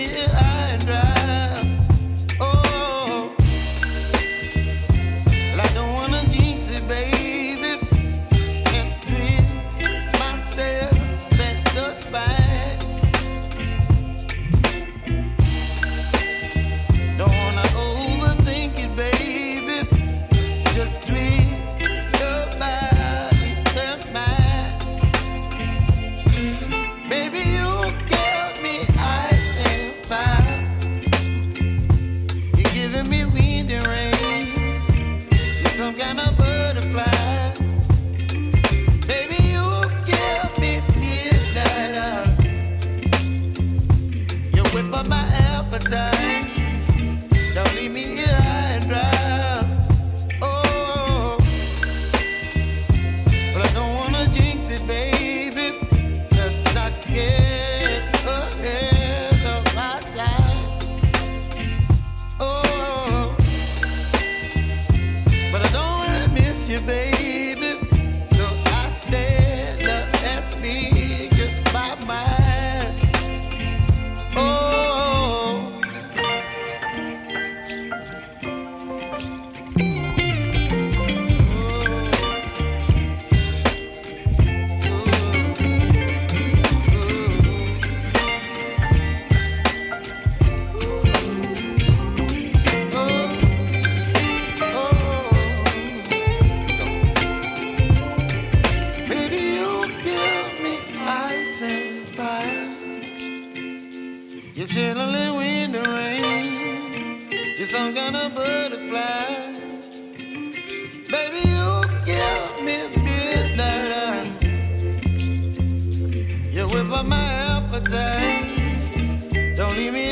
here high and dry. Oh, well, I don't wanna jinx it, baby, and twist myself at the spine. Don't wanna overthink it, baby. It's just twist your body and mine. Baby, you give me ice and fire. You're giving me wind and rain. You're some kind of butterfly. Baby, you give me midnight. You whip up my appetite. Don't leave me here high and dry. Oh, but I don't wanna jinx it, baby. Let's not get ahead of my time. Oh, but I don't wanna miss you, baby. So I stand up and speak my mind. Oh. Baby, you give me ice and fire. You're chilling wind and rain. You're some kind of butterfly. Baby, you give me midnight. You whip up my appetite. Don't leave me